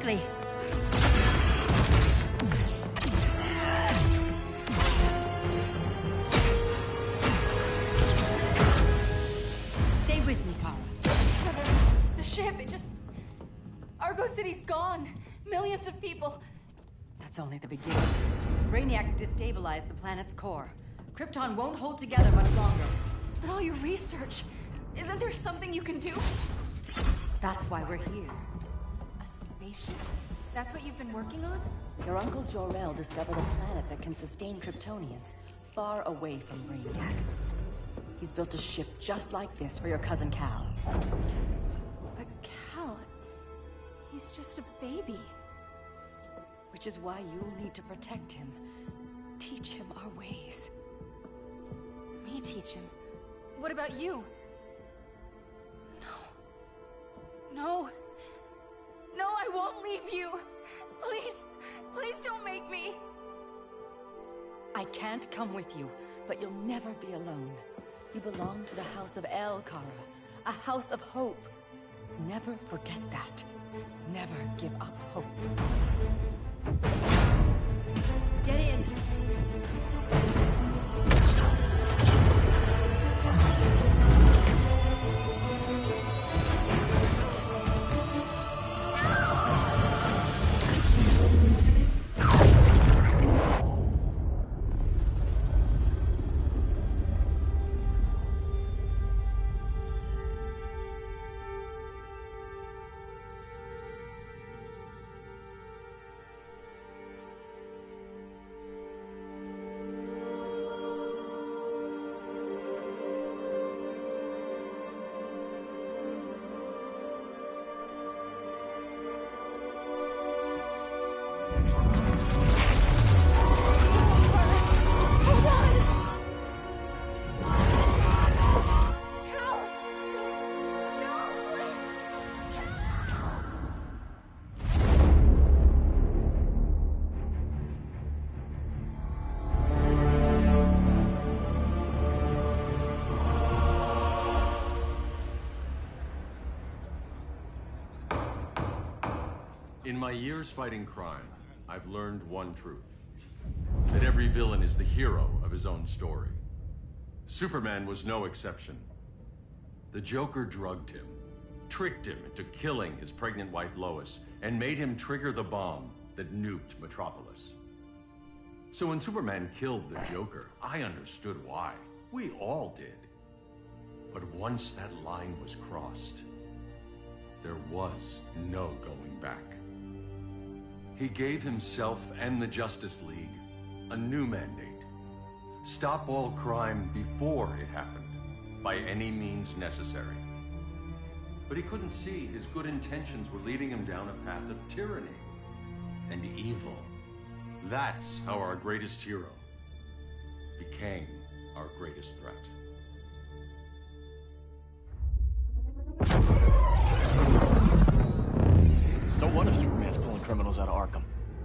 quickly. Stay with me, Kara. Brother, the ship, it just... Argo City's gone. Millions of people. That's only the beginning. Brainiac's destabilized the planet's core. Krypton won't hold together much longer. But all your research, isn't there something you can do? That's why we're here. A spaceship? That's what you've been working on? Your Uncle Jor-El discovered a planet that can sustain Kryptonians, far away from Brainiac. He's built a ship just like this for your cousin Cal. But Cal... he's just a baby. Which is why you'll need to protect him. Teach him our ways. Me teach him? What about you? No. No, I won't leave you. Please, please don't make me. I can't come with you, but you'll never be alone. You belong to the House of El, Kara. A house of hope. Never forget that. Never give up hope. Get in. In my years fighting crime, I've learned one truth. That every villain is the hero of his own story. Superman was no exception. The Joker drugged him, tricked him into killing his pregnant wife Lois, and made him trigger the bomb that nuked Metropolis. So when Superman killed the Joker, I understood why. We all did. But once that line was crossed, there was no going back. He gave himself and the Justice League a new mandate. Stop all crime before it happened, by any means necessary. But he couldn't see his good intentions were leading him down a path of tyranny and evil. That's how our greatest hero became our greatest threat. So what if Superman's pulling criminals out of Arkham?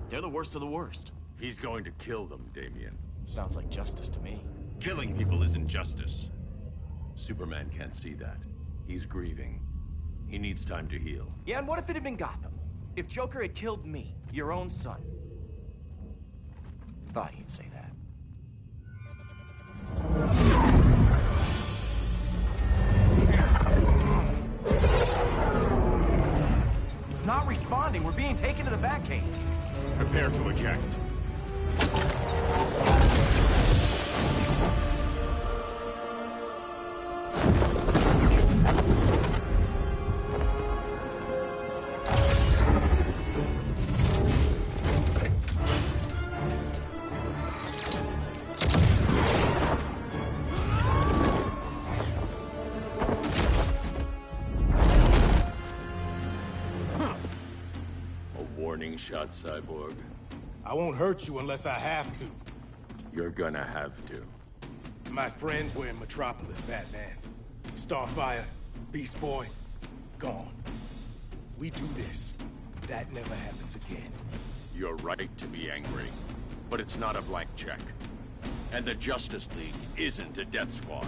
They're the worst of the worst. He's going to kill them, Damian. Sounds like justice to me. Killing people isn't justice. Superman can't see that. He's grieving. He needs time to heal. Yeah, and what if it had been Gotham? If Joker had killed me, your own son? Thought you'd say that. It's not responding. We're being taken to the Batcave. Prepare to eject. Shot, Cyborg. I won't hurt you unless I have to. You're gonna have to. My friends were in Metropolis, Batman. Starfire, Beast Boy, gone. We do this. That never happens again. You're right to be angry, but it's not a blank check. And the Justice League isn't a death squad.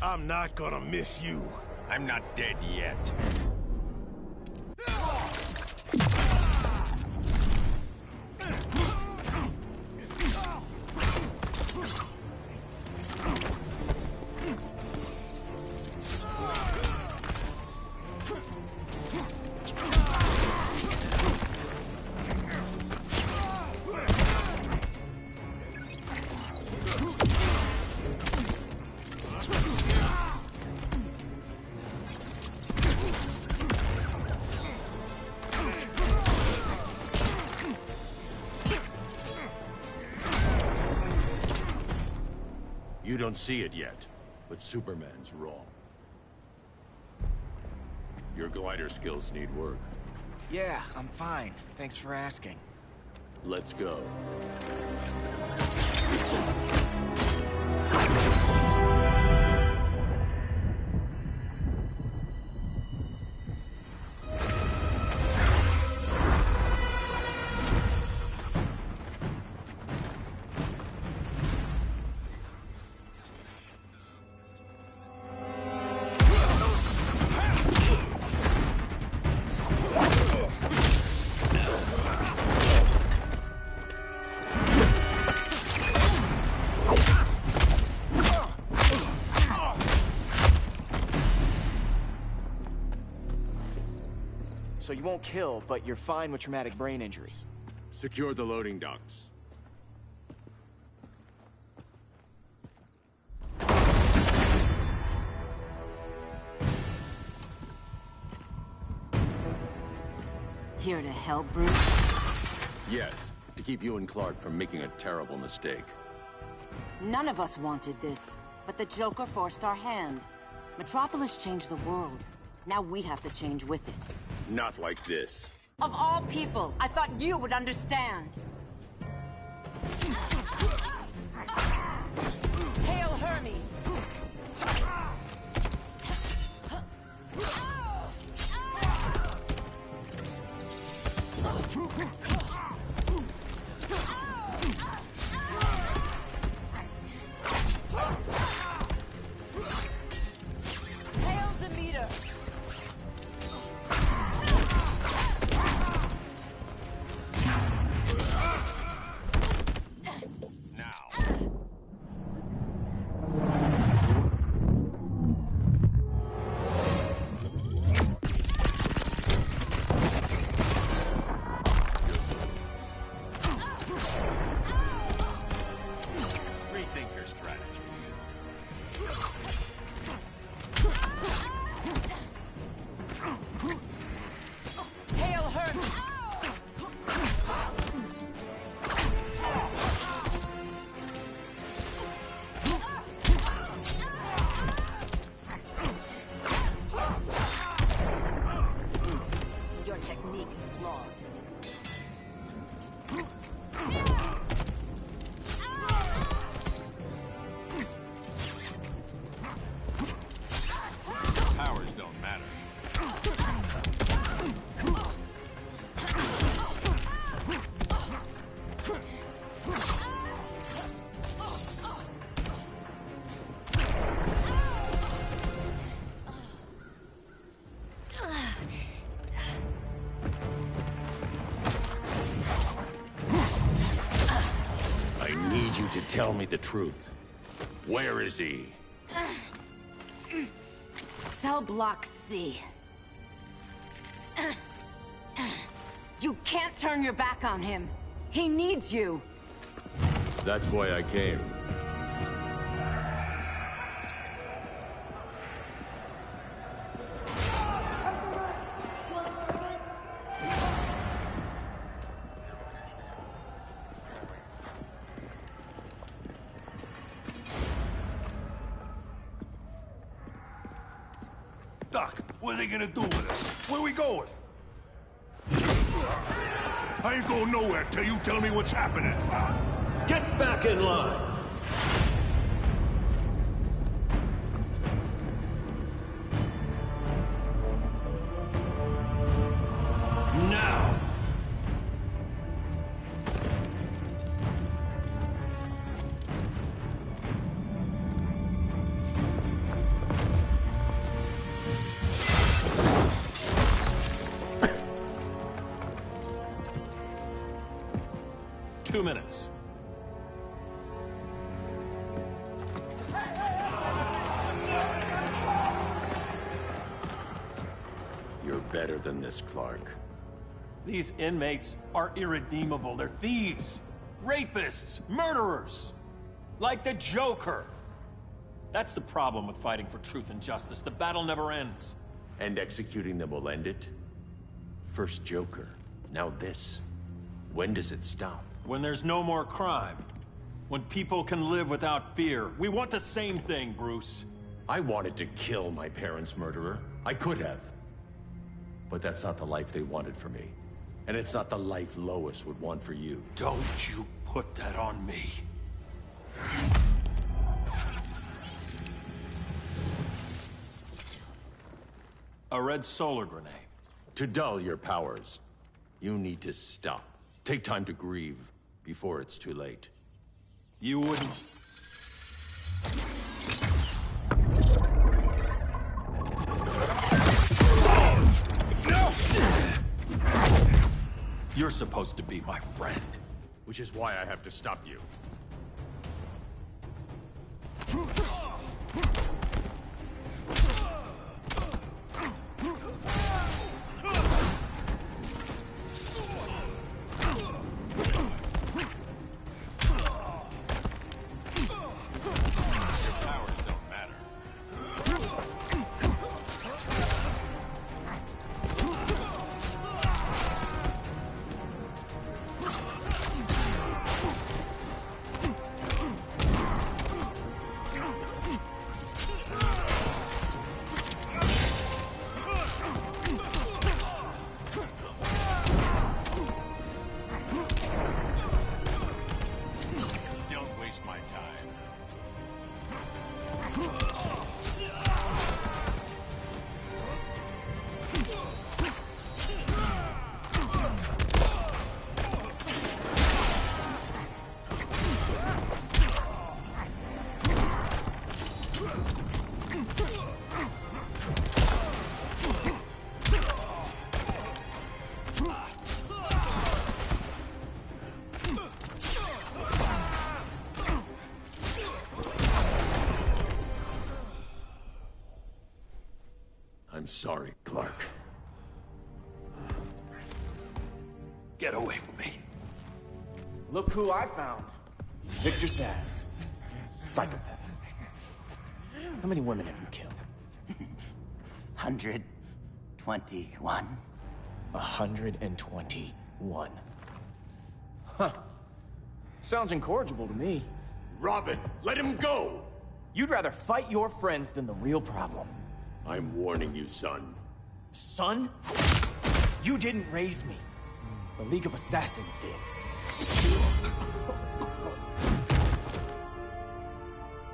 I'm not gonna miss you. I'm not dead yet. You don't see it yet, but Superman's wrong. Your glider skills need work. Yeah, I'm fine. Thanks for asking. Let's go. So you won't kill, but you're fine with traumatic brain injuries. Secure the loading docks. Here to help, Bruce? Yes, to keep you and Clark from making a terrible mistake. None of us wanted this, but the Joker forced our hand. Metropolis changed the world. Now we have to change with it. Not like this. Of all people, I thought you would understand. Hail Hermes! Hail Demeter! Rethink your strategy. Hail Hermes! Your technique is flawed. Powers don't matter. I need you to tell me the truth. Where is he? Cell Block C. You can't turn your back on him. He needs you. That's why I came. Doc, what are they gonna do with us? Where we going? I ain't going nowhere till you tell me what's happening. Get back in line! Now! 2 minutes. You're better than this, Clark. These inmates are irredeemable. They're thieves, rapists, murderers. Like the Joker. That's the problem with fighting for truth and justice. The battle never ends. And executing them will end it? First Joker, now this. When does it stop? When there's no more crime. When people can live without fear. We want the same thing, Bruce. I wanted to kill my parents' murderer. I could have. But that's not the life they wanted for me. And it's not the life Lois would want for you. Don't you put that on me. A red solar grenade. To dull your powers, you need to stop. Take time to grieve before it's too late. You wouldn't... You're supposed to be my friend. Which is why I have to stop you. I'm sorry, Clark. Get away from me. Look who I found. Victor Zsasz. Psychopath. How many women have you killed? 121. 121. Huh. Sounds incorrigible to me. Robin, let him go! You'd rather fight your friends than the real problem. I'm warning you, son. Son? You didn't raise me. The League of Assassins did.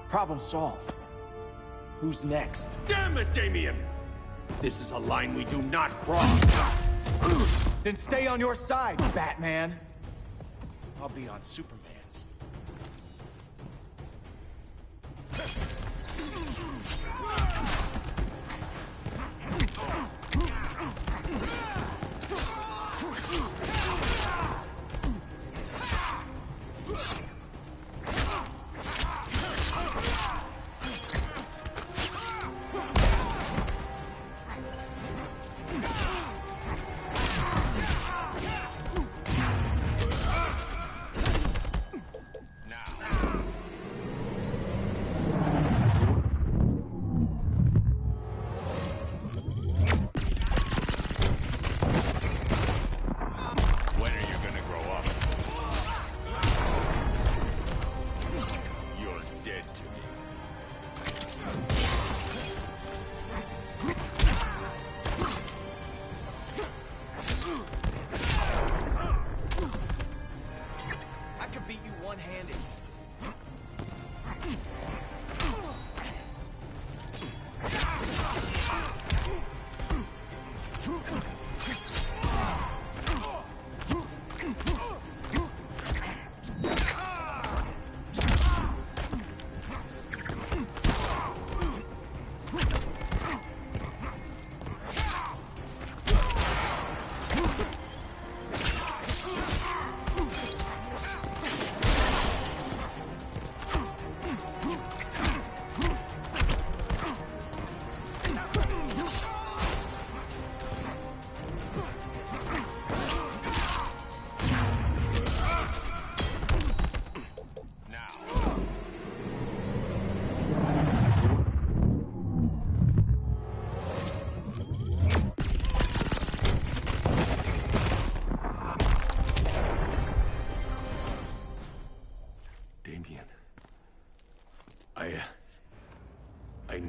Problem solved. Who's next? Damn it, Damien! This is a line we do not cross. Then stay on your side, Batman. I'll be on Superman's.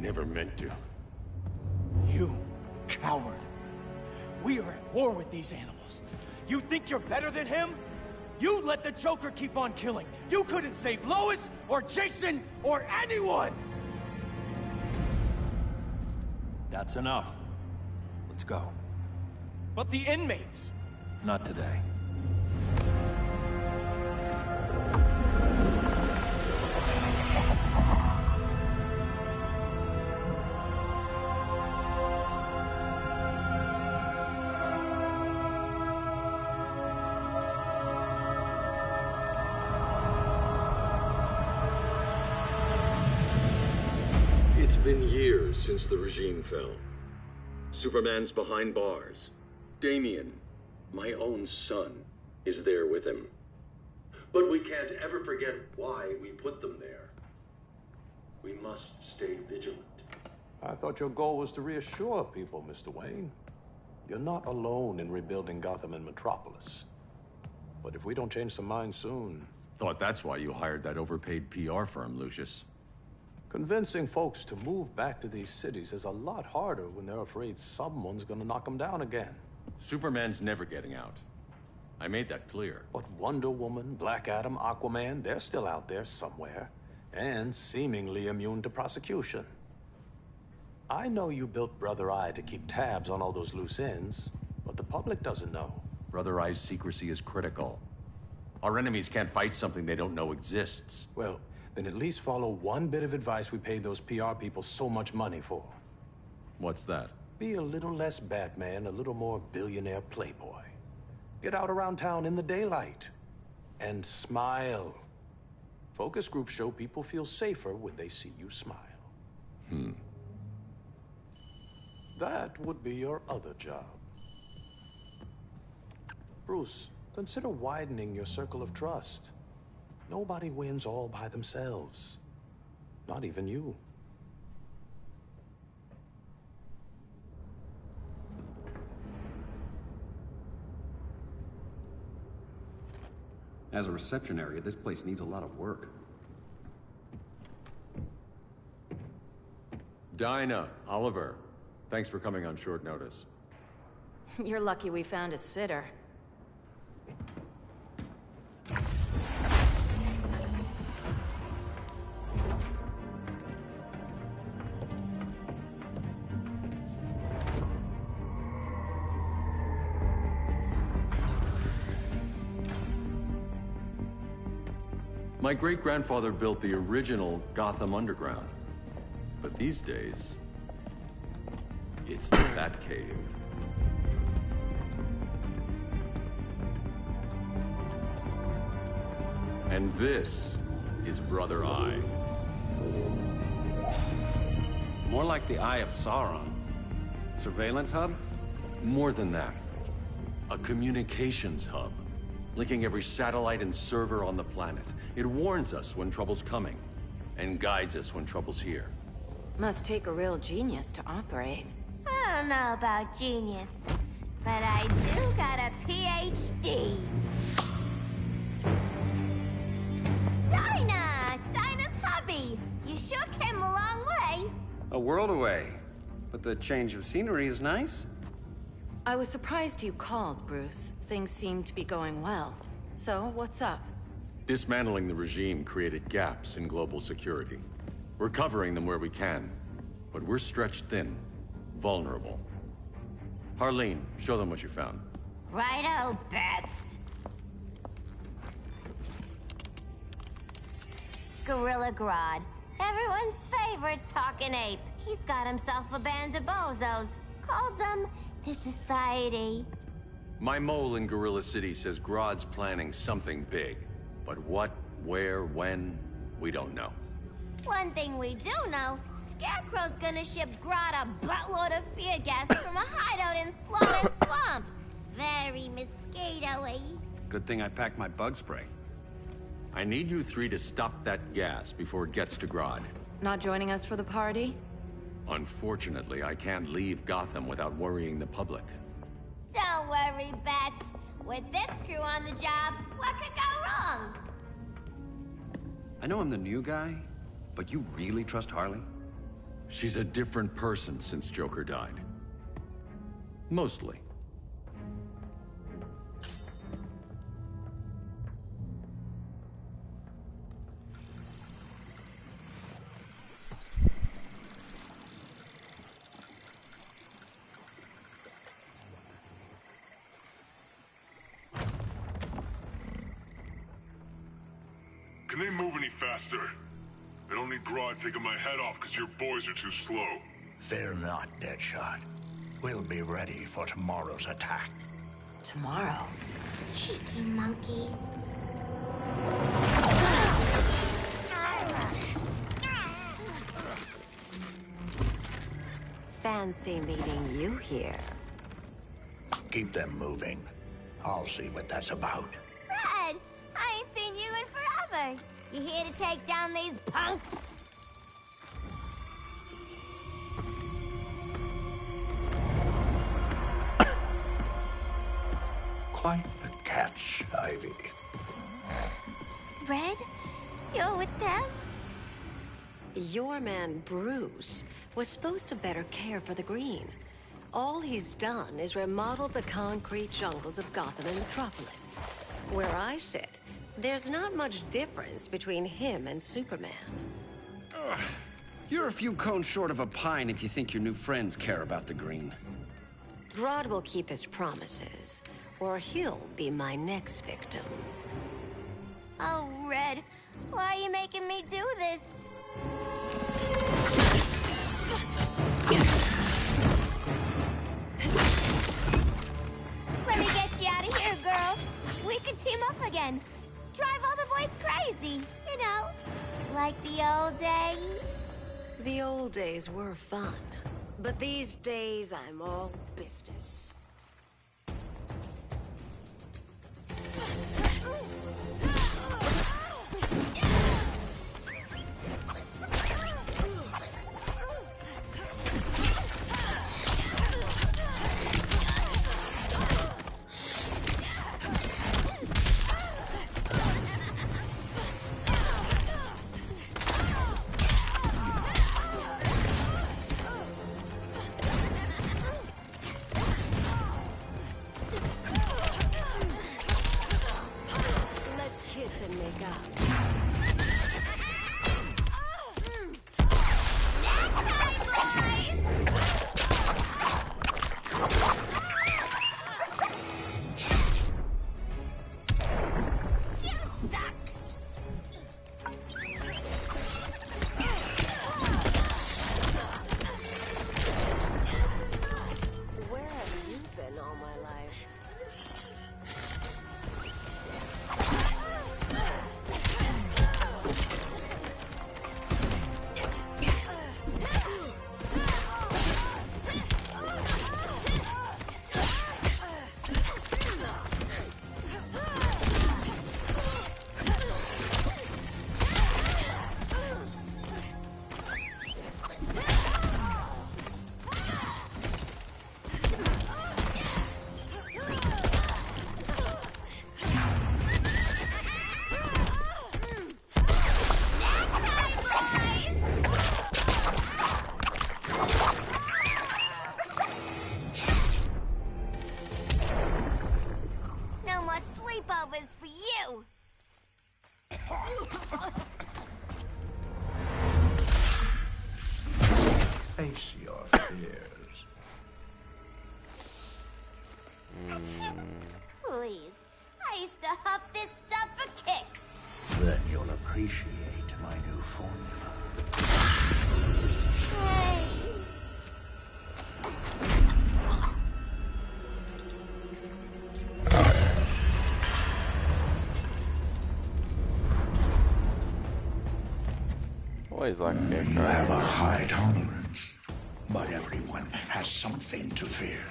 never meant to. You coward. We are at war with these animals. You think you're better than him? You let the Joker keep on killing. You couldn't save Lois, or Jason, or anyone! That's enough. Let's go. But the inmates! Not today. It's been years since the regime fell. Superman's behind bars. Damian, my own son, is there with him. But we can't ever forget why we put them there. We must stay vigilant. I thought your goal was to reassure people, Mr. Wayne. You're not alone in rebuilding Gotham and Metropolis. But if we don't change some minds soon... Thought that's why you hired that overpaid PR firm, Lucius. Convincing folks to move back to these cities is a lot harder when they're afraid someone's gonna knock them down again. Superman's never getting out. I made that clear. But Wonder Woman, Black Adam, Aquaman, they're still out there somewhere. And seemingly immune to prosecution. I know you built Brother Eye to keep tabs on all those loose ends, but the public doesn't know. Brother Eye's secrecy is critical. Our enemies can't fight something they don't know exists. Well, then at least follow one bit of advice we paid those PR people so much money for. What's that? Be a little less Batman, a little more billionaire playboy. Get out around town in the daylight. And smile. Focus groups show people feel safer when they see you smile. That would be your other job. Bruce, consider widening your circle of trust. Nobody wins all by themselves. Not even you. As a reception area, this place needs a lot of work. Dinah, Oliver, thanks for coming on short notice. You're lucky we found a sitter. My great-grandfather built the original Gotham Underground. But these days, it's the Batcave. And this is Brother Eye. More like the Eye of Sauron. Surveillance hub? More than that. A communications hub, linking every satellite and server on the planet. It warns us when trouble's coming, and guides us when trouble's here. Must take a real genius to operate. I don't know about genius, but I do got a PhD. Dinah! Dinah's hubby! You sure came a long way. A world away. But the change of scenery is nice. I was surprised you called, Bruce. Things seem to be going well. So, what's up? Dismantling the regime created gaps in global security. We're covering them where we can, but we're stretched thin, vulnerable. Harleen, show them what you found. Righto, Bats. Gorilla Grodd. Everyone's favorite talking ape. He's got himself a band of bozos. Calls them the Society. My mole in Gorilla City says Grodd's planning something big. But what, where, when, we don't know. One thing we do know, Scarecrow's gonna ship Grodd a buttload of fear gas from a hideout in Slaughter Swamp. Very mosquito-y. Good thing I packed my bug spray. I need you three to stop that gas before it gets to Grodd. Not joining us for the party? Unfortunately, I can't leave Gotham without worrying the public. Don't worry, Bats. With this crew on the job, what could go wrong? I know I'm the new guy, but you really trust Harley? She's a different person since Joker died. Mostly. Can they move any faster? I don't need Grodd taking my head off because your boys are too slow. Fear not, Deadshot. We'll be ready for tomorrow's attack. Tomorrow? Cheeky monkey. Fancy meeting you here. Keep them moving. I'll see what that's about. Red, I ain't seen you in forever. You here to take down these punks? Quite the catch, Ivy. Red, you're with them? Your man, Bruce, was supposed to better care for the Green. All he's done is remodel the concrete jungles of Gotham and Metropolis. Where I sit, there's not much difference between him and Superman. You're a few cones short of a pine if you think your new friends care about the Green. Grodd will keep his promises, or he'll be my next victim. Oh, Red, why are you making me do this? Let me get you out of here, girl. We can team up again. Drive all the boys crazy, you know, like the old days. The old days were fun, but these days I'm all business. For you! Face your fears. Please, I used to huff this stuff for kicks. Then you'll appreciate my new formula. Hey. Always like You have a high tolerance, but everyone has something to fear.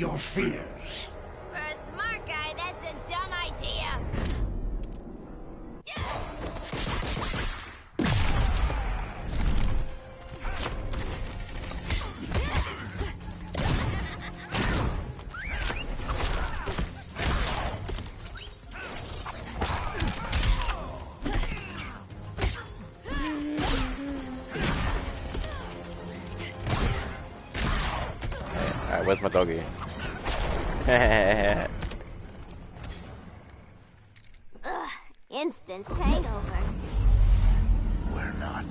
your fears. For a smart guy, that's a dumb idea. Alright, where's my doggy? Ugh, instant hangover. We're not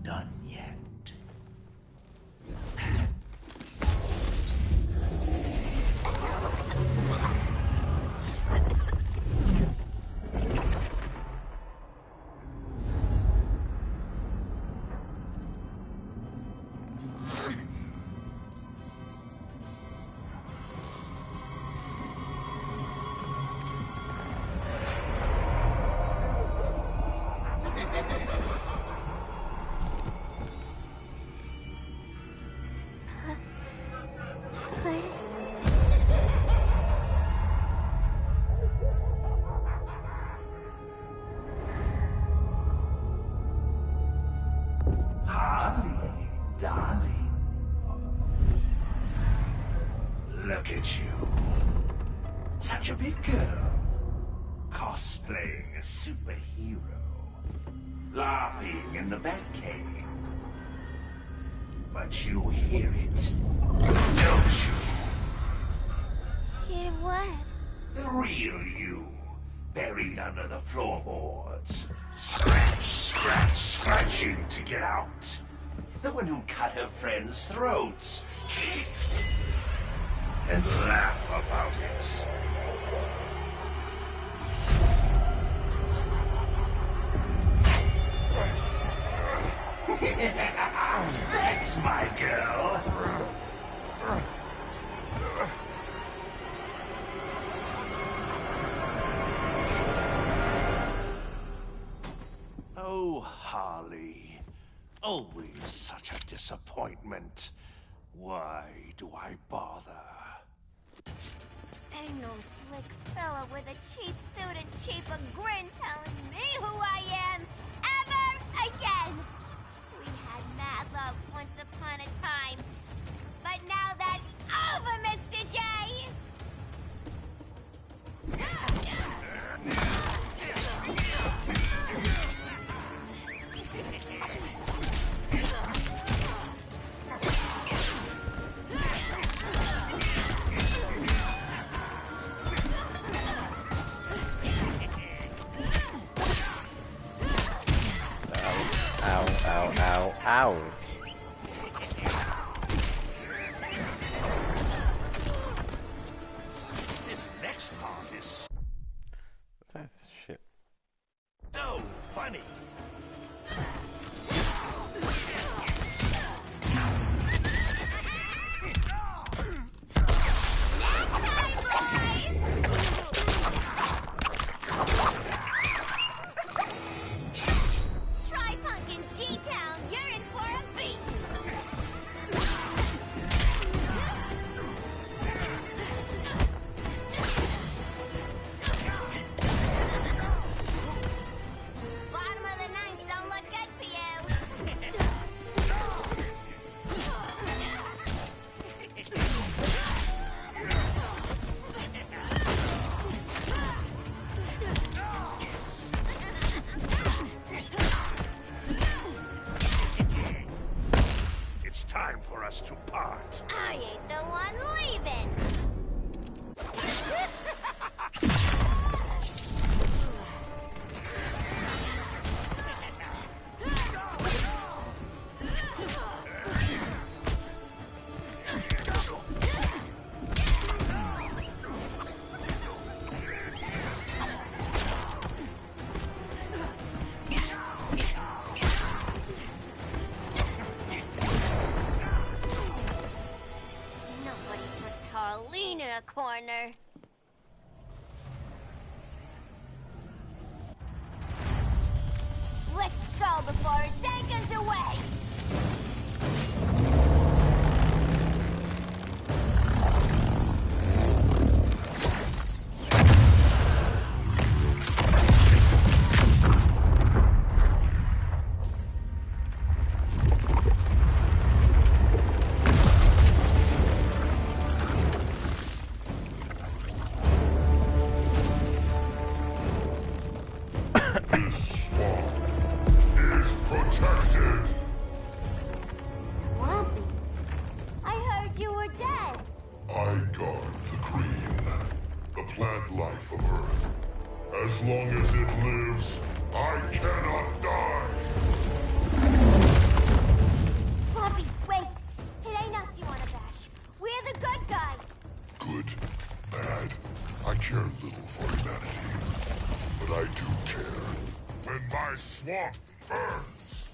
done yet. Harley, darling. Look at you. Such a big girl. Cosplaying a superhero. LARPing in the Batcave. But you hear it, don't you? Hear what? The real you, buried under the floorboards. Scratch, scratch, scratching to get out. The one who cut her friends' throats. And laugh about it. That's my girl. Oh, Harley. Always such a disappointment. Why do I bother? Ain't no slick fella with a cheap suit and cheaper grin telling me who I am ever again. We had mad love once upon a time, but now that's over, Mr. J. Ow. This next part is What's that shit? so funny. Try punkin' G-Town, you're in for a beat. Bottom of the This swamp is protected. Swampy? I heard you were dead. I guard the green, the plant life of Earth. As long as it lives, I cannot die. Swampy, wait. It ain't us you wanna bash. We're the good guys. Good, bad, I care little for humanity. But I do care when my swamp burns.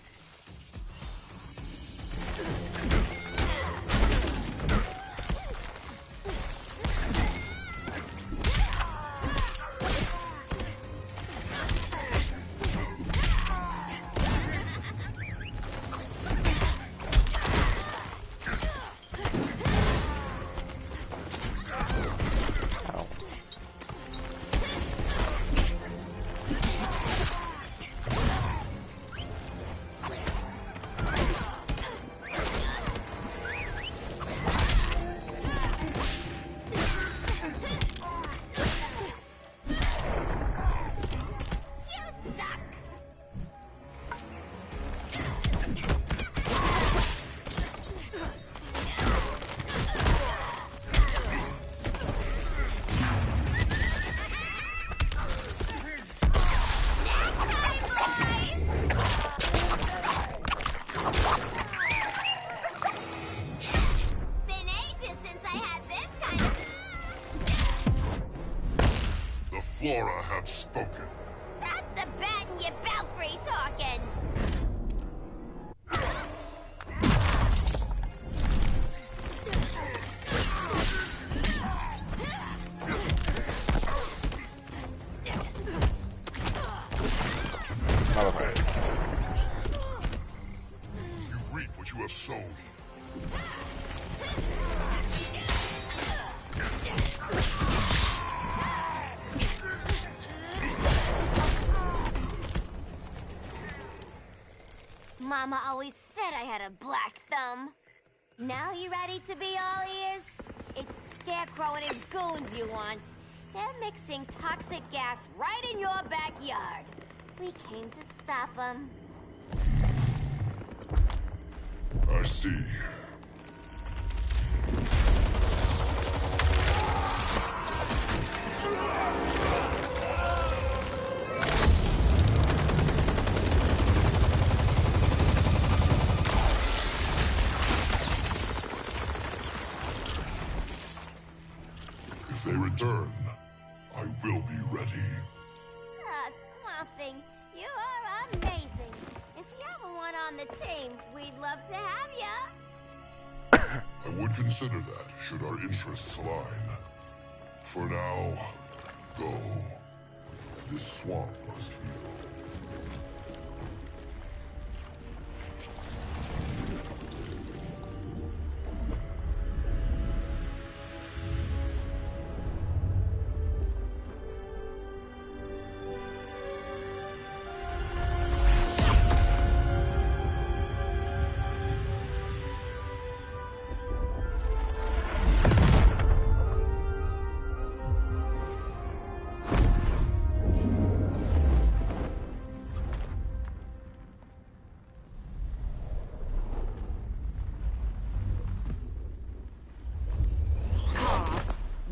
Flora have spoken. That's the bat in your belfry talking. You reap what you have sown. Mama always said I had a black thumb. Now you ready to be all ears? It's Scarecrow and his goons you want. They're mixing toxic gas right in your backyard. We came to stop them. I see. If they return, I will be ready. Ah, Swamp Thing, you are amazing. If you ever want on the team, we'd love to have ya. I would consider that, should our interests align. For now, go. This swamp must heal.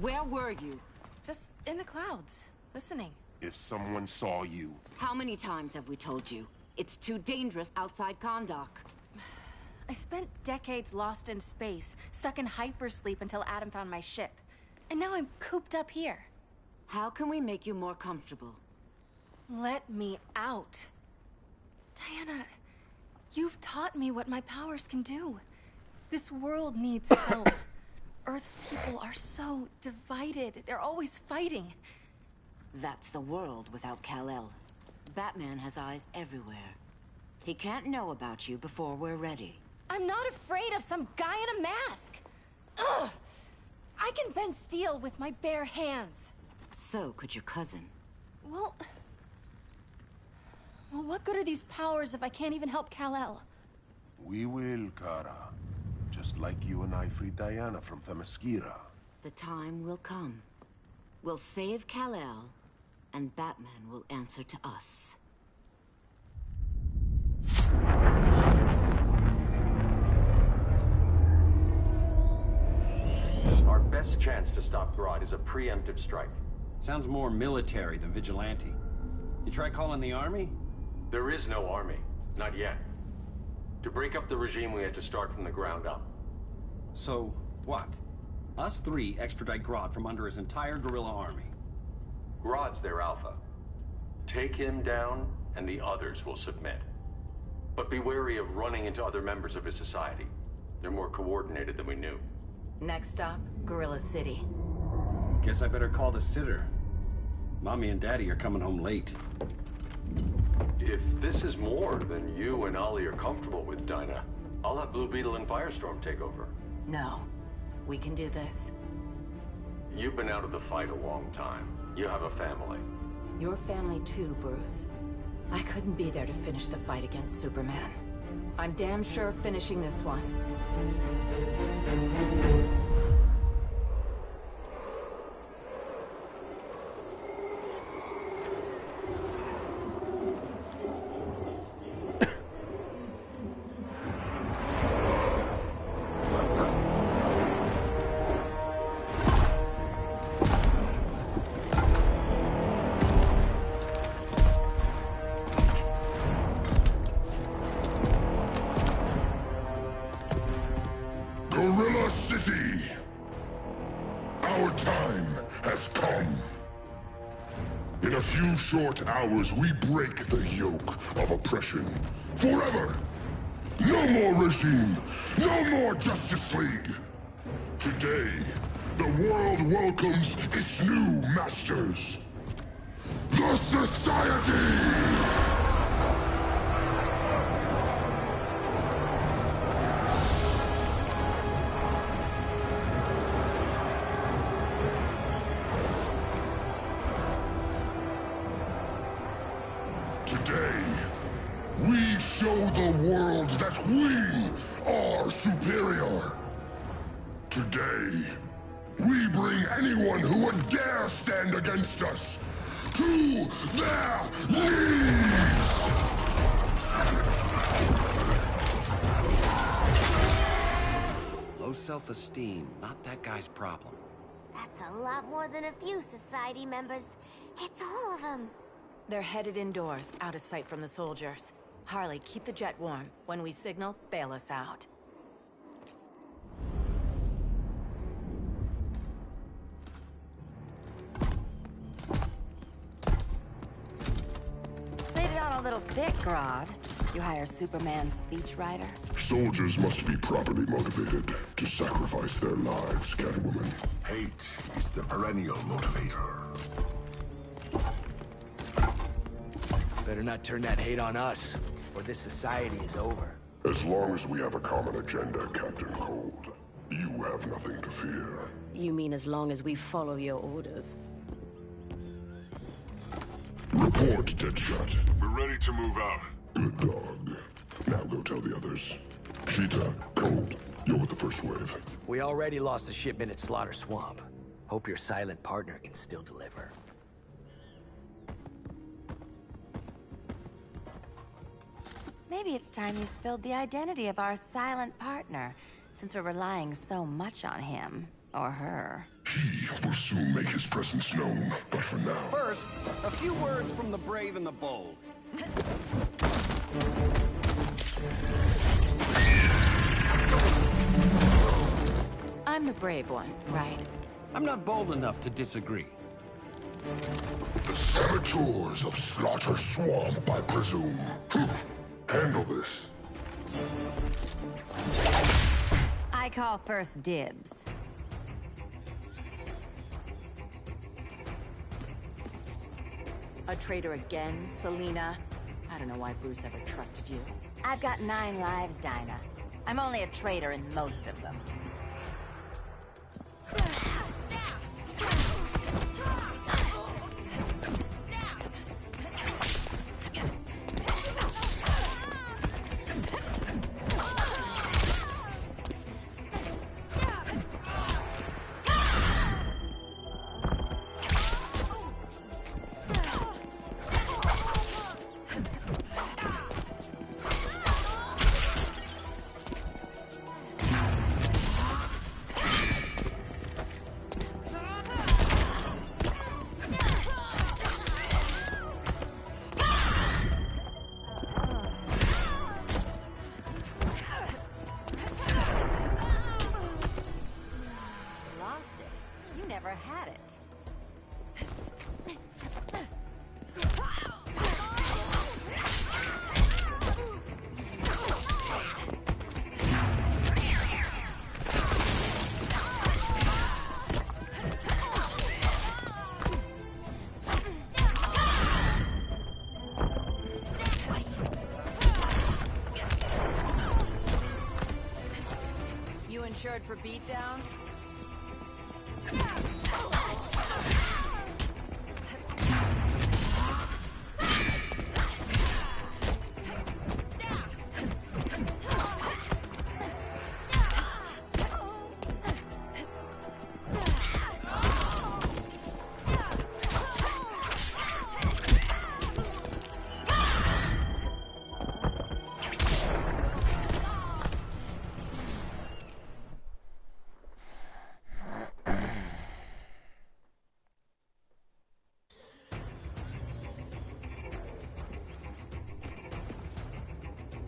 Where were you? Just in the clouds, listening. If someone saw you... How many times have we told you? It's too dangerous outside Kahndaq. I spent decades lost in space, stuck in hypersleep until Adam found my ship. And now I'm cooped up here. How can we make you more comfortable? Let me out. Diana, you've taught me what my powers can do. This world needs help. Earth's people are so divided. They're always fighting. That's the world without Kal-El. Batman has eyes everywhere. He can't know about you before we're ready. I'm not afraid of some guy in a mask. Ugh! I can bend steel with my bare hands. So could your cousin. Well, what good are these powers if I can't even help Kal-El? We will, Kara. Just like you and I freed Diana from Themyscira. The time will come. We'll save Kal-El, and Batman will answer to us. Our best chance to stop Grodd is a preemptive strike. Sounds more military than vigilante. You try calling the army? There is no army. Not yet. To break up the regime, we had to start from the ground up. So, what? Us three extradite Grodd from under his entire guerrilla army. Grodd's their alpha. Take him down, and the others will submit. But be wary of running into other members of his society. They're more coordinated than we knew. Next stop, Gorilla City. Guess I better call the sitter. Mommy and Daddy are coming home late. If this is more than you and Ollie are comfortable with, Dinah, I'll have Blue Beetle and Firestorm take over. No. We can do this. You've been out of the fight a long time. You have a family. Your family too, Bruce. I couldn't be there to finish the fight against Superman. I'm damn sure finishing this one. Gorilla City! Our time has come. In a few short hours, we break the yoke of oppression. Forever! No more regime! No more Justice League! Today, the world welcomes its new masters. The Society! Today, we show the world that we are superior. Today, we bring anyone who would dare stand against us to their knees! Low self-esteem, not that guy's problem. That's a lot more than a few Society members. It's all of them. They're headed indoors, out of sight from the soldiers. Harley, keep the jet warm. When we signal, bail us out. Laid it on a little thick, Grodd. You hire Superman's speechwriter? Soldiers must be properly motivated to sacrifice their lives, Catwoman. Hate is the perennial motivator. Better not turn that hate on us, or this society is over. As long as we have a common agenda, Captain Cold, you have nothing to fear. You mean as long as we follow your orders? Report, Deadshot. We're ready to move out. Good dog. Now go tell the others. Cheetah, Cold, you're with the first wave. We already lost a shipment at Slaughter Swamp. Hope your silent partner can still deliver. Maybe it's time you spilled the identity of our silent partner, since we're relying so much on him. Or her. He will soon make his presence known, but for now... First, a few words from the brave and the bold. I'm the brave one, right? I'm not bold enough to disagree. The saboteurs of Slaughter Swamp, I presume. Handle this. I call first dibs. A traitor again, Selina? I don't know why Bruce ever trusted you. I've got 9 lives, Dinah. I'm only a traitor in most of them. insured for beatdowns?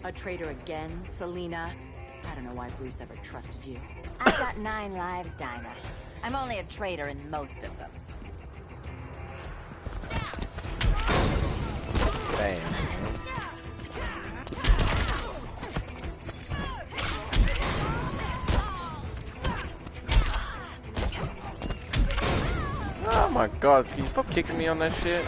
A traitor again, Selina? I don't know why Bruce ever trusted you. I've got 9 lives, Dinah. I'm only a traitor in most of them. Damn. Oh my god, can you stop kicking me on that shit?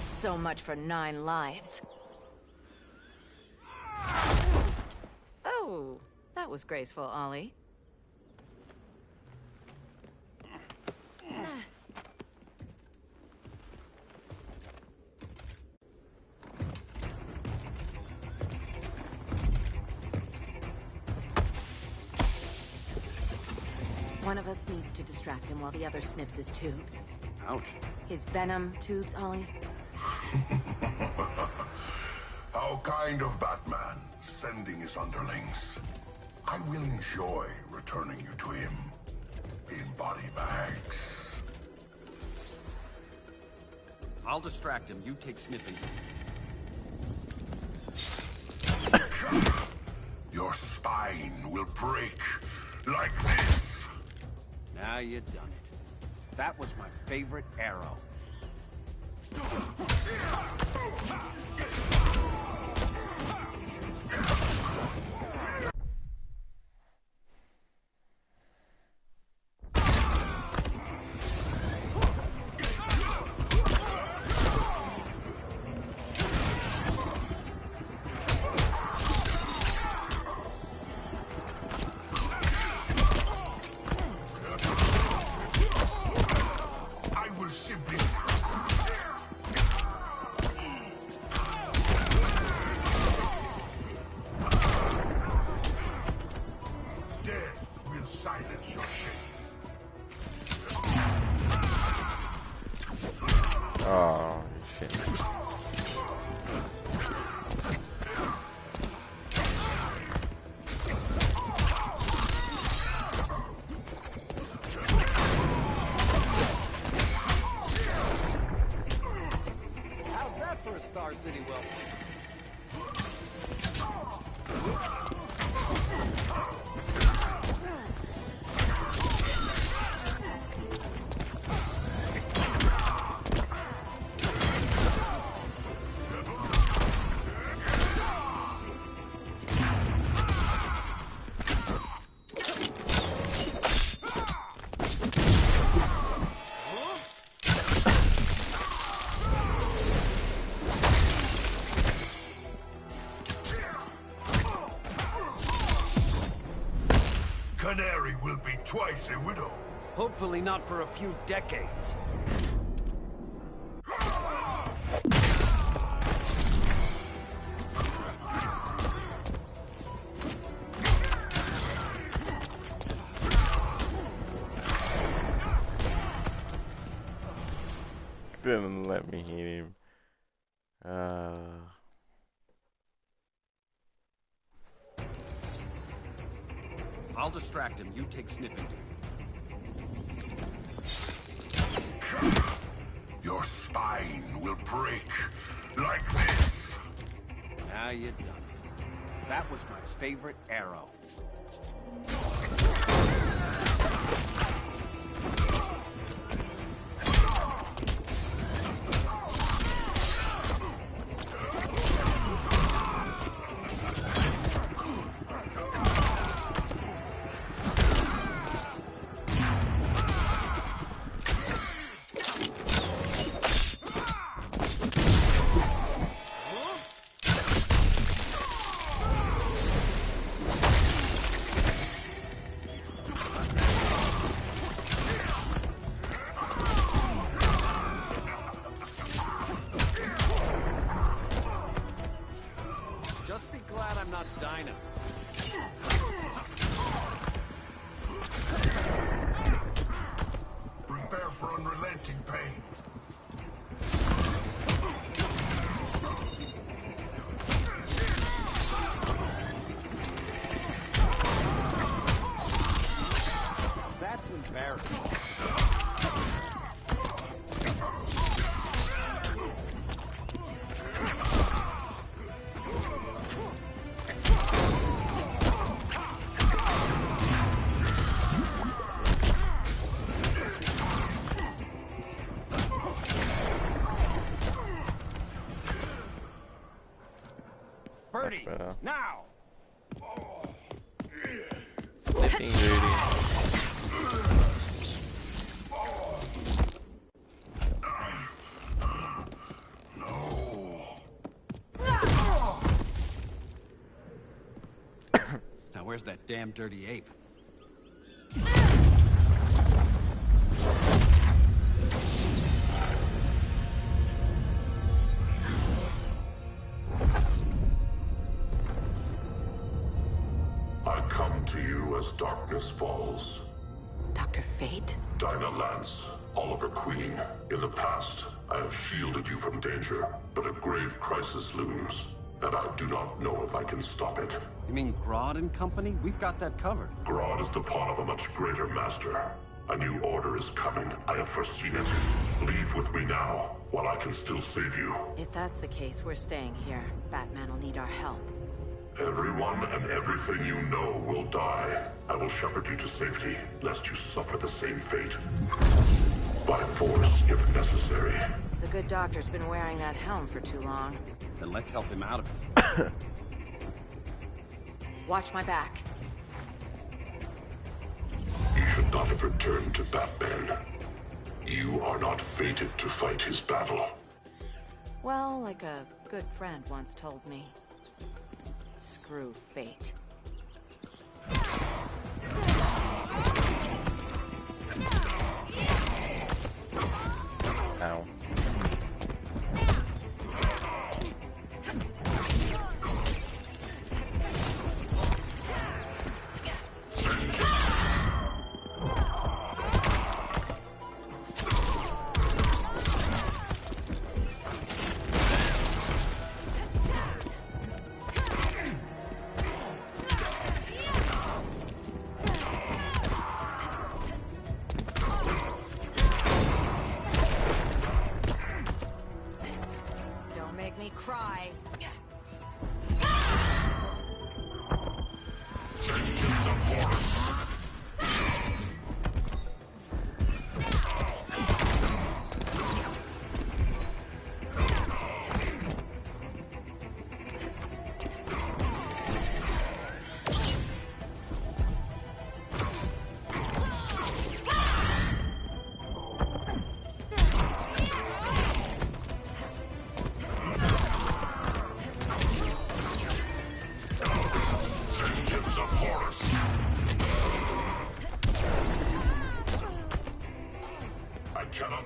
So much for 9 lives. Oh, that was graceful, Ollie. One of us needs to distract him while the other snips his tubes. Ouch. His venom tubes, Ollie. How kind of Batman, sending his underlings. I will enjoy returning you to him in body bags. I'll distract him. You take snipping. Your spine will break like this. Now you done it. That was my favorite arrow. I will simply... silence your shame. Oh, shit. a Star City will. Canary will be twice a widow. Hopefully not for a few decades. Didn't let me hit him. I'll distract him. You take snipping. Your spine will break like this. Now you done it. That was my favorite arrow. Just be glad I'm not Dinah. Prepare for unrelenting pain. That's embarrassing. Birdie, now! Sniffing Birdie. Now where's that damn dirty ape? I come to you as darkness falls. Dr. Fate? Dinah Lance, Oliver Queen. In the past, I have shielded you from danger, but a grave crisis looms, and I do not know if I can stop it. You mean Grodd and company? We've got that covered. Grodd is the pawn of a much greater master. A new order is coming. I have foreseen it. Leave with me now, while I can still save you. If that's the case, we're staying here. Batman will need our help. Everyone and everything you know will die. I will shepherd you to safety, lest you suffer the same fate. By force, if necessary. The good doctor's been wearing that helm for too long. Then let's help him out of it. Watch my back. You should not have returned to Batman. You are not fated to fight his battle. Well, like a good friend once told me. Screw fate. Ow. me cry. Vengeance of Horus!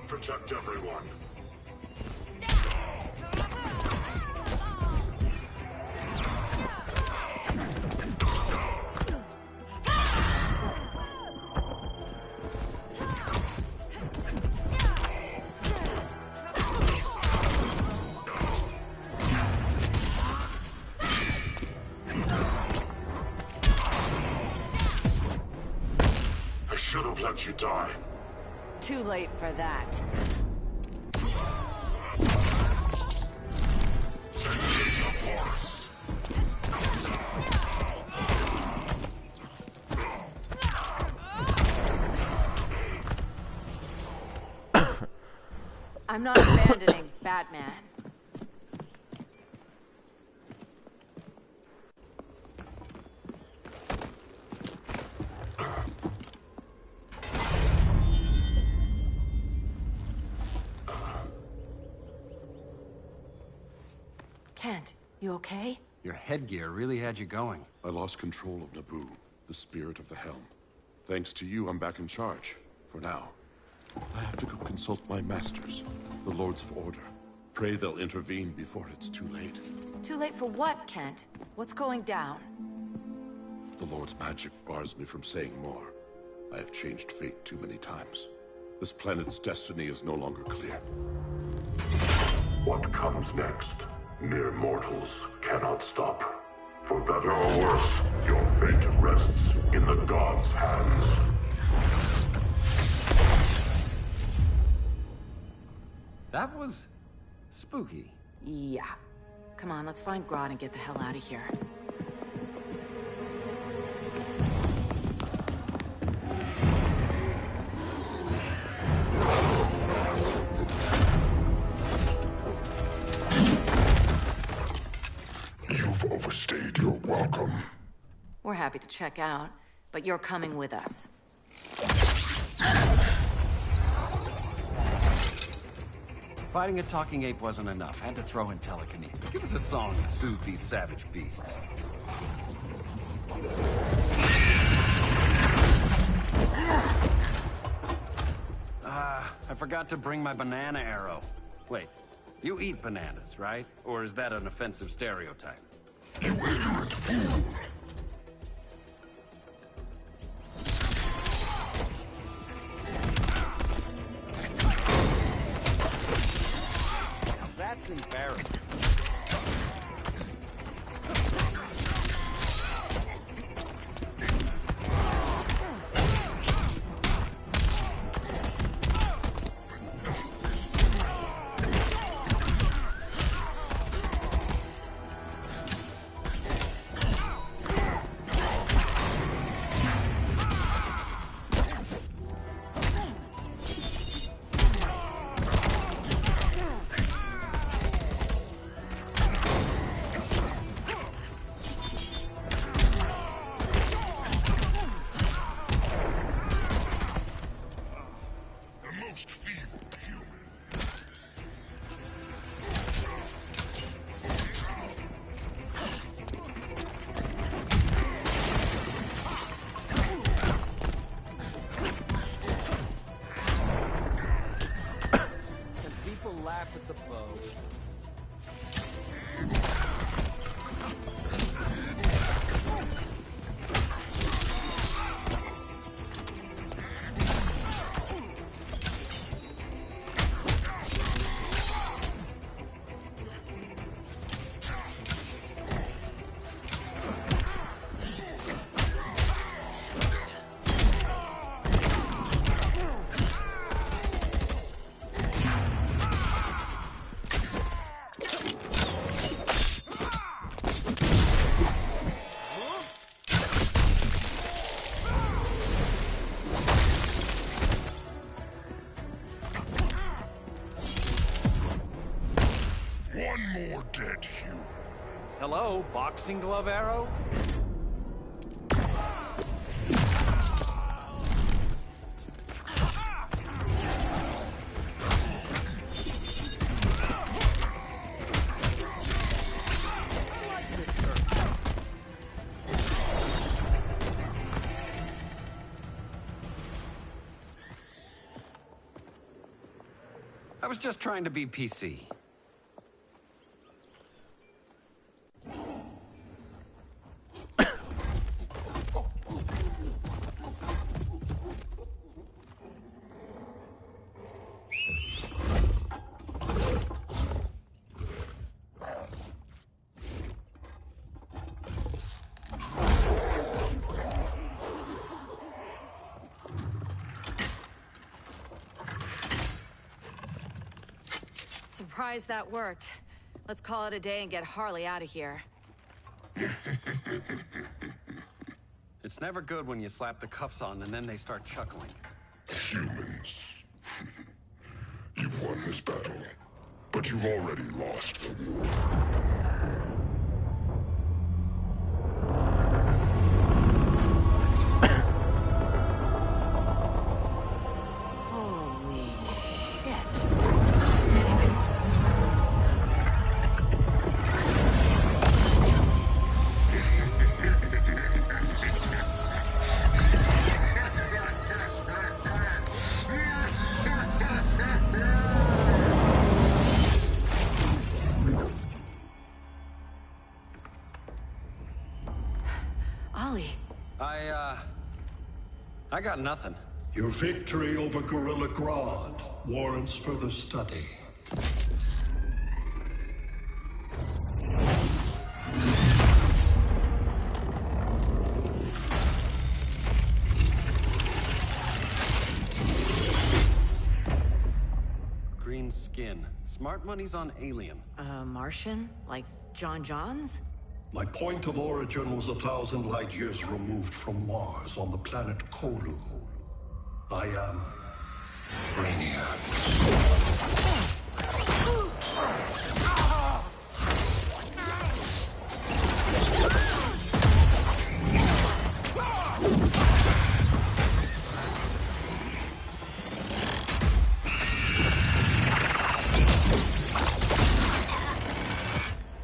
Protect everyone. I should have let you die. Too late for that. I'm not abandoning Batman. Kent, you okay? Your headgear really had you going. I lost control of Naboo, the spirit of the helm. Thanks to you, I'm back in charge. For now. I have to go consult my masters, the Lords of Order. Pray they'll intervene before it's too late. Too late for what, Kent? What's going down? The Lord's magic bars me from saying more. I have changed fate too many times. This planet's destiny is no longer clear. What comes next? Mere mortals cannot stop. For better or worse, your fate rests in the gods' hands. That was spooky. Yeah. Come on, let's find Grodd and get the hell out of here. You've overstayed your welcome. We're happy to check out, but you're coming with us. Fighting a talking ape wasn't enough. Had to throw in telekinesis. Give us a song to soothe these savage beasts. I forgot to bring my banana arrow. Wait, you eat bananas, right? Or is that an offensive stereotype? You ignorant fool! That's embarrassing. Laugh at the bow. more dead human. Hello, boxing glove arrow? I was just trying to be PC. Surprised that worked. Let's call it a day and get Harley out of here. It's never good when you slap the cuffs on and then they start chuckling. Humans. You've won this battle, but you've already lost. Holy shit. Ollie. I got nothing. Your victory over Gorilla Grodd warrants further study. Green skin. Smart money's on alien. Martian? Like John Johns? My point of origin was 1,000 light years removed from Mars on the planet Kolu. I am Brainiac.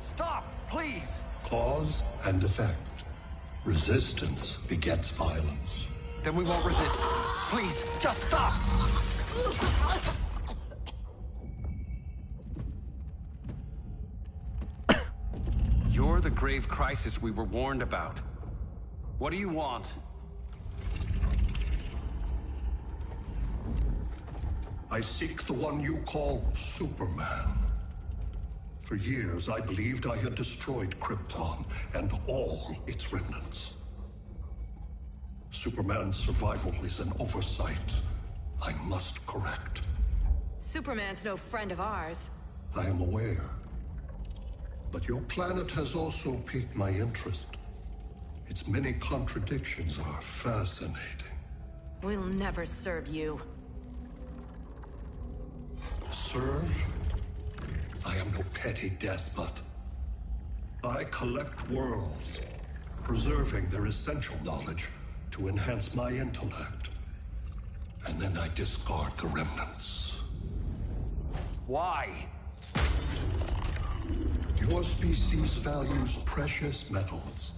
Stop, please! Cause and effect. Resistance begets violence. Then we won't resist. Please, just stop! You're the grave crisis we were warned about. What do you want? I seek the one you call Superman. For years, I believed I had destroyed Krypton and all its remnants. Superman's survival is an oversight I must correct. Superman's no friend of ours. I am aware. But your planet has also piqued my interest. Its many contradictions are fascinating. We'll never serve you. Serve? I am no petty despot. I collect worlds, preserving their essential knowledge to enhance my intellect. And then I discard the remnants. Why? Your species values precious metals,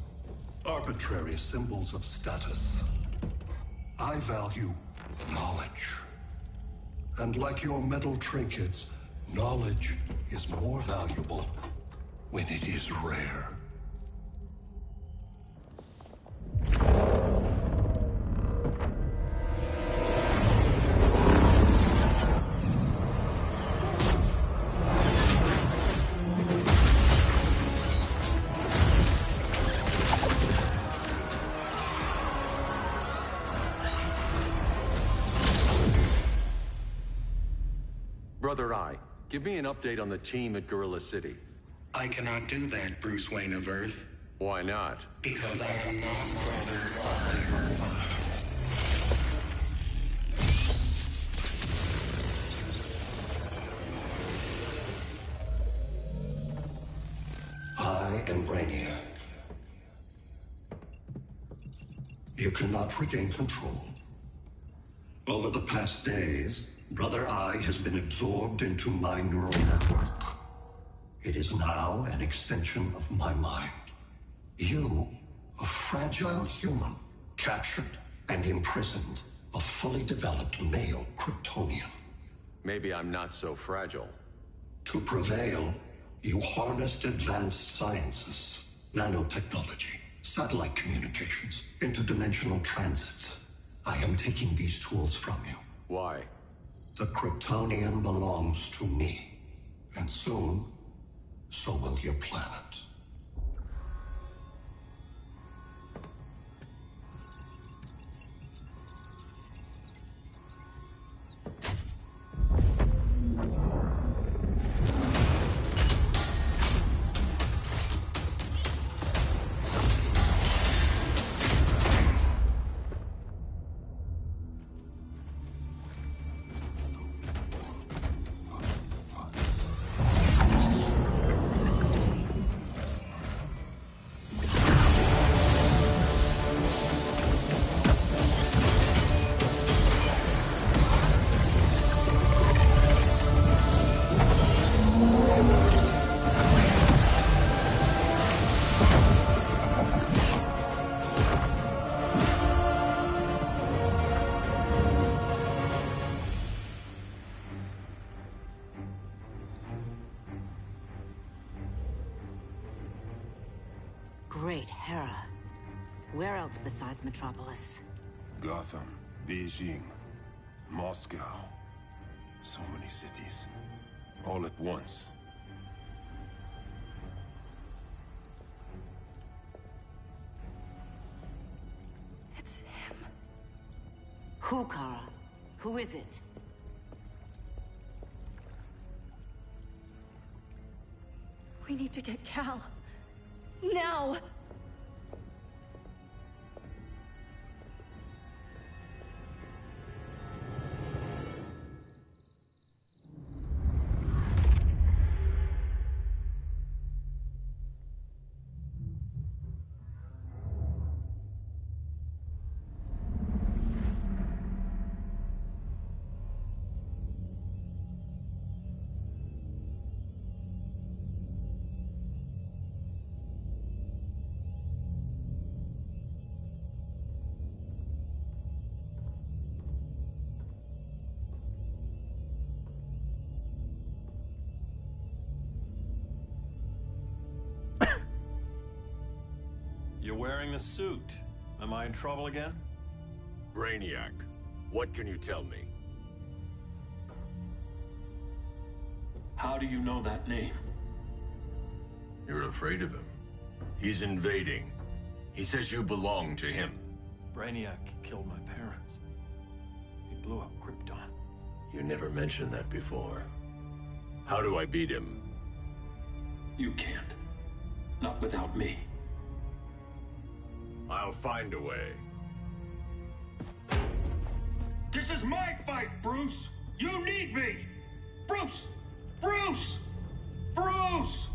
arbitrary symbols of status. I value knowledge. And like your metal trinkets, knowledge is more valuable when it is rare. Brother Eye, give me an update on the team at Gorilla City. I cannot do that, Bruce Wayne of Earth. Why not? Because I am not Brother Eye. am Brainiac. You cannot regain control. Over the past days, Brother Eye has been absorbed into my neural network. It is now an extension of my mind. You, a fragile human, captured and imprisoned a fully developed male Kryptonian. Maybe I'm not so fragile. To prevail, you harnessed advanced sciences, nanotechnology, satellite communications, interdimensional transit. I am taking these tools from you. Why? The Kryptonian belongs to me. And soon, so will your planet. Great Hera. Where else besides Metropolis? Gotham, Beijing, Moscow. So many cities. All at once. It's him. Who, Kara? Who is it? We need to get Cal. Now! You're wearing the suit. Am I in trouble again? Brainiac, what can you tell me? How do you know that name? You're afraid of him. He's invading. He says you belong to him. Brainiac killed my parents. He blew up Krypton. You never mentioned that before. How do I beat him? You can't. Not without me. I'll find a way. This is my fight, Bruce! You need me! Bruce! Bruce! Bruce!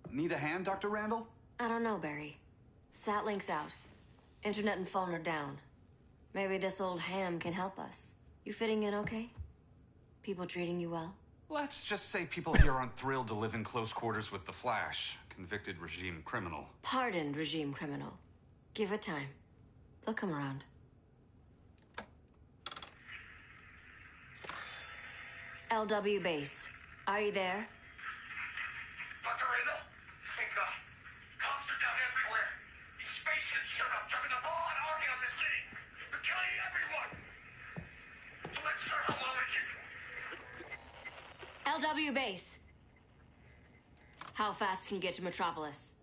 Need a hand, Dr. Randall? I don't know, Barry. Satlink's out. Internet and phone are down. Maybe this old ham can help us. You fitting in okay? People treating you well? Let's just say people here aren't thrilled to live in close quarters with the Flash, convicted regime criminal. Pardoned regime criminal. Give it time. They'll come around. LW base. Are you there? Dr. Randall? Thank God. Cops are down everywhere. These spaceships showed up, driving a full-on army on the city. They're killing everyone. I'm not sure how long it can... LW base. How fast can you get to Metropolis?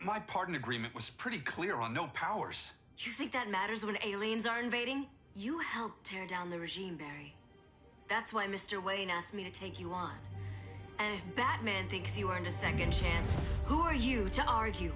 My pardon agreement was pretty clear on no powers. You think that matters when aliens are invading? You helped tear down the regime, Barry. That's why Mr. Wayne asked me to take you on. And if Batman thinks you earned a second chance, who are you to argue?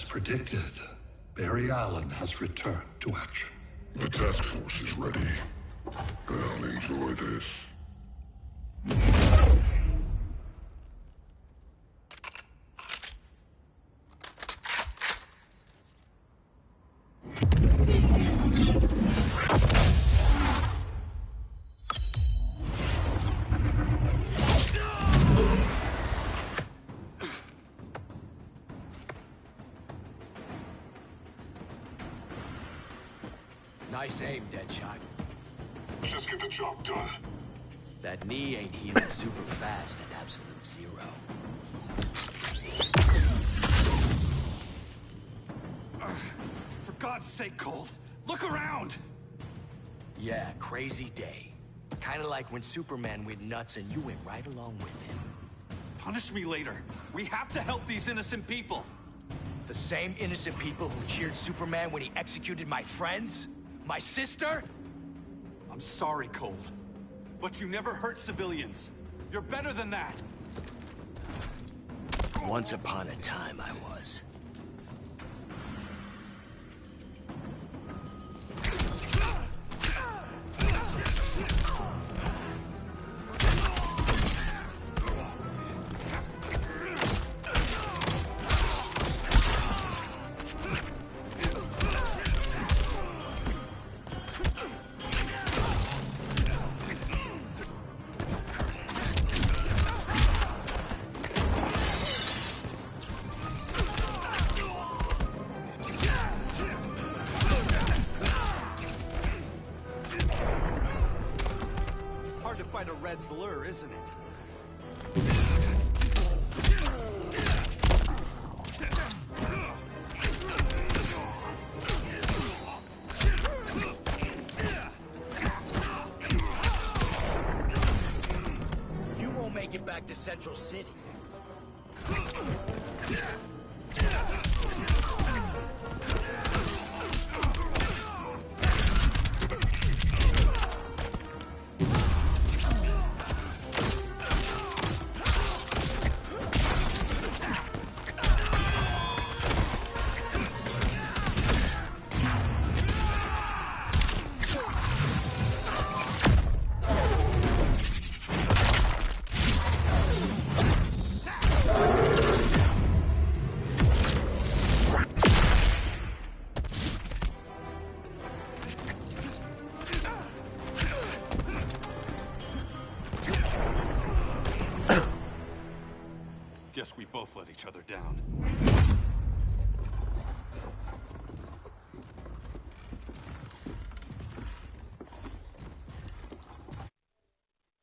Predicted, Barry Allen has returned to action. The task force is ready. I'll enjoy this. Nice aim, Deadshot. Just get the job done. That knee ain't healing super fast at absolute zero. For God's sake, Cold, look around! Yeah, crazy day. Kinda like when Superman went nuts and you went right along with him. Punish me later. We have to help these innocent people. The same innocent people who cheered Superman when he executed my friends? My sister? I'm sorry, Cold. But you never hurt civilians. You're better than that. Once upon a time, I was. Quite a red blur, isn't it? You won't make it back to Central City. Guess we both let each other down.